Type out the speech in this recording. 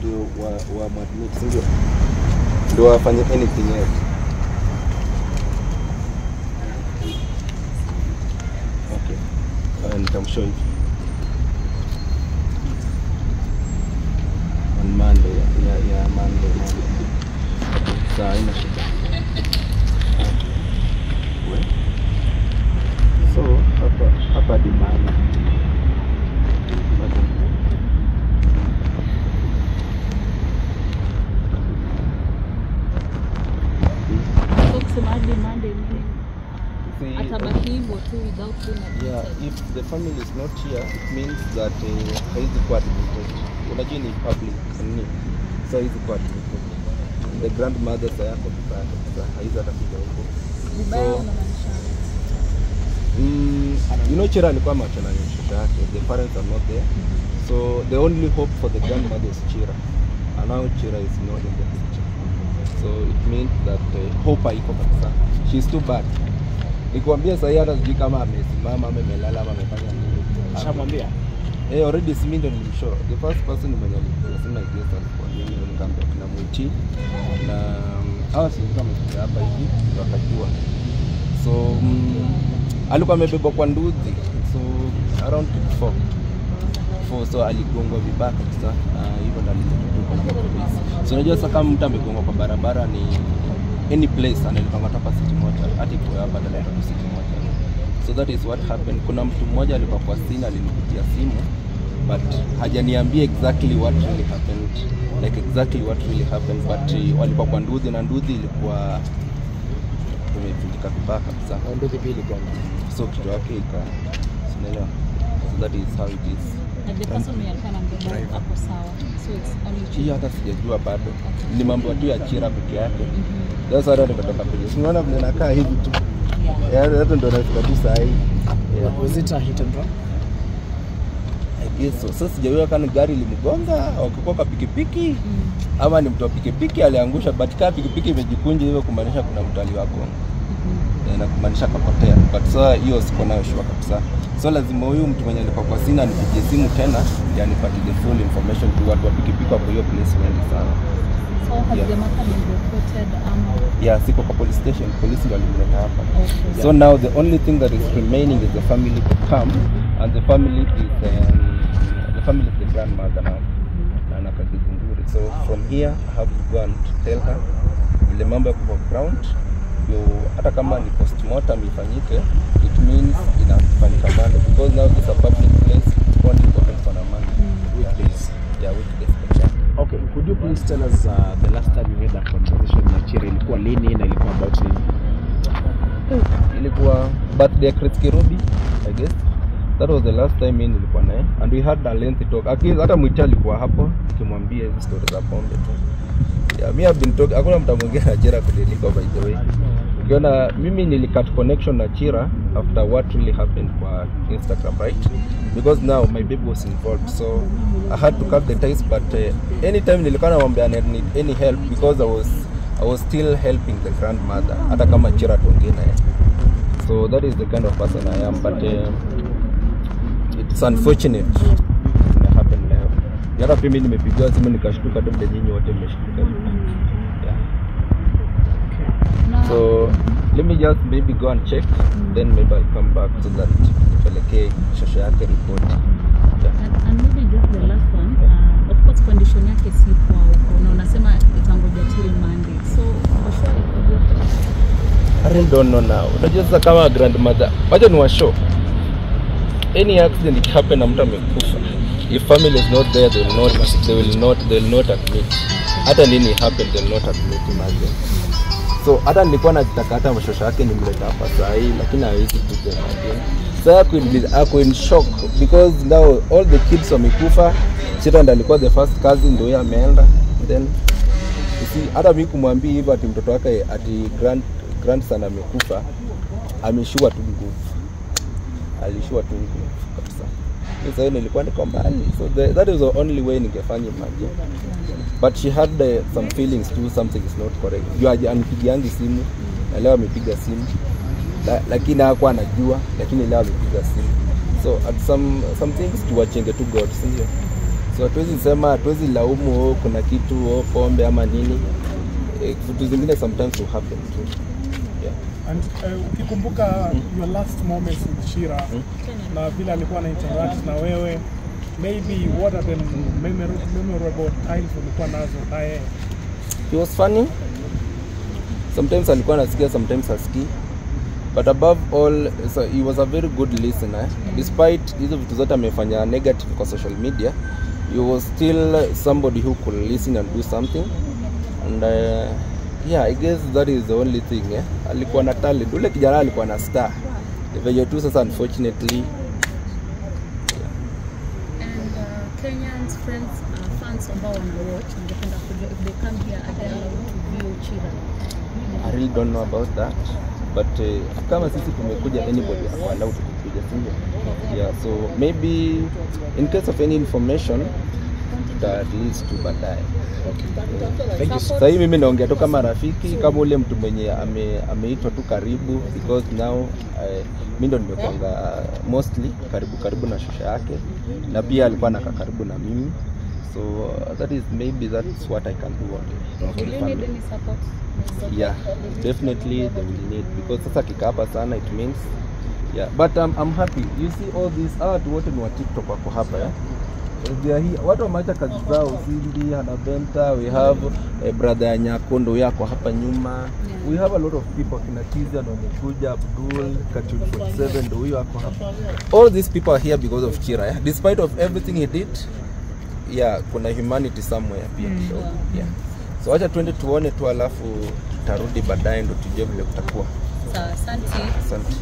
ndio wa admit ndio wafanye anything else. Okay. Nitamshow hivi. On Monday, yeah, Monday. Saa ina shida. So hapa demand. Yeah, if the family is not here, it means that haizi kuwa admitted. Unajua ni public, so haizi kuwa admitted. The grandmother sayako sasa haizi atakuja huko. So you know Chira alikuwa amechana na mtoto yake. The parents are not there. So the only hope for the grandmother is Chira. And now Chira is not in the picture. So it means that hope haiko kabisa. She's too bad. Nikwambia sasa hata sijui kama amesimama amelala ama amefanya nini. Shamwambia? Already simi ndo nilimshow. The first person mwenye alisema yes alikuwa mimi nikamwambia kuna mwiti na hawa si kama hapa hivi wakajua. So alikuwa amebebwa kwa nduthi. So around 4. So aligongwa vibaya kabisa. Hivyo ndo alikuwa. So unajua sasa kama mtu amegongwa kwa barabara ni any place analipanga hapa city moja hadi kwa badala ya city moja. So that is what happened. Kuna mtu mmoja alikuwa kwa scene alinipigia simu but hajaniambia exactly what really happened, like exactly what really happened, but walikuwa kwa nduthi na nduthi ilikuwa imevunjika vibaya kabisa. Nduthi pili kwa so kitu yake sinaelewa. So that is how it is. And the person may have been hapo sawa. So it's only hata sijajua bado. Ni mambo tu ya Chira peke yake. Sasa hata nimetoka pale. Unaona vile nakaa hivi tu. Hata ndo nafika tu saa hii. Was it a hit and run? I guess so. Sasa sijajua kama gari limgonga au kwa pikipiki ama ni mtu wa pikipiki aliangusha, but kama pikipiki imejikunja hivyo kumaanisha kuna mtu aliwako. Na kumaanisha kapotea. But sasa hiyo siko nayo sure kabisa. So lazima huyu mtu mwenye alikuwa kwa sina nipigie simu tena ili anipatie the full information to watu wa pikipiki hapo hiyo place wengi sana. So has the matter been reported? Yeah, siko kwa police station. Police ndio walimleta hapa. Okay. So now the only thing that is remaining is the family to come, and the family is the grandmother now. Na kazi nzuri. So from here I have to go and tell her ile mambo ya kwa ground. Hata kama ni postmortem ifanyike, it means inafanyika Monday because now this is a public place, only open for a Monday. Weekdays. Yeah, weekdays. Okay, could you please tell us the last time you had a conversation na Chira ilikuwa lini na ilikuwa about nini? Ilikuwa birthday ya Chris Kirubi, I guess. That was the last time mimi nilikuwa naye and we had a lengthy talk. Hata Mwita alikuwa hapo nikimwambia hizo stories za pombe tu. Yeah, me have been talking. Hakuna mtu mwingine na Chira kuliko by the way. Ukiona mimi nilicut connection na Chira after what really happened kwa Instagram, right? Because now my baby was involved, so I had to cut the ties. But anytime nilikuwa namwambia I need any help because I was still helping the grandmother hata kama Chira tuongee naye. So that is the kind of person I am, but it's unfortunate it happened leo. Hata pia mimi nimepigiwa simu nikashtuka tu mbele nyinyi wote mmeshtuka. Yeah. So let me just maybe go and check, then maybe I'll come back so that nipelekee shosho yake report. Yeah. And maybe just the last one, of course condition yake si poa huko na unasema itangoja till Monday. So for sure I really don't know now. Unajua sasa kama grandmother, wacha ni washow. Any accident it happen na mtu amekufa. If family is not there, they will not admit. Hata nini happen, they will not admit, imagine. So hata nilikuwa nataka hata mshosho yake nimleta hapa saa hii lakini hawezi kuja again. So ako in shock because now all the kids wamekufa. Chira ndo alikuwa the first cousin ndio ameenda. Then you see hata mimi kumwambia hivyo ati mtoto wake ati grandson amekufa, ameshua tu nguvu. Alishua tu nguvu kabisa. Sasa nilikuwa niko mbali. So that is the only way ningefanya imagine. But she had some feelings too, something is not correct. Anipigiangi simu, na leo amepiga simu. Lakini hakuwa anajua, lakini leo amepiga simu. So at some things tuwachenge to God, sio? So hatuwezi sema, hatuwezi laumu kuna kitu pombe ama nini. Vitu zingine sometimes will happen too. Yeah. And ukikumbuka your last moments with Chira na vile alikuwa na interact na wewe, maybe what are the memorable times ulikuwa nazo naye? He was funny. Sometimes alikuwa anasikia, sometimes hasikii. But above all, so he was a very good listener. Despite hizo vitu zote amefanya negative kwa social media, he was still somebody who could listen and do something. And yeah, I guess that is the only thing. Alikuwa na talent. Ule kijana alikuwa na star. Vile tu sasa unfortunately. And Kenyans, friends, fans ambao wanawatch, ningependa kujua if they come here are they allowed to view Chira? I really don't know about that. But kama sisi tumekuja, anybody is allowed to kuja, sindio? Yeah, so maybe in case of any information that leads to baadaye. Thank you. Sasa hivi mimi naongea tu kama rafiki, kama ule mtu mwenye ameitwa tu karibu, because now mimi ndo nimepanga mostly karibu na shusha yake, na pia alikuwa anakaa karibu na mimi. So that's what I can do on Will you need any support? Yeah, definitely they will need, because sasa kika hapa sana, it means yeah, but I'm happy. You see all these watu wote ni wa TikTok wako hapa they are here. Watu wameacha kazi zao, Cindy, Hanabenta, we have brother Nyakondo yako hapa nyuma. We have a lot of people, kina Kiza ndo wamekuja, Abdul, Kachul 47 ndo huyo wako hapa. All these people are here because of Chira. Despite of everything he did, yeah, kuna humanity somewhere pia. So, yeah. So acha twende tuone tu, alafu tarudi baadaye ndo tujue vile kutakuwa. Sawa, asante. Asante.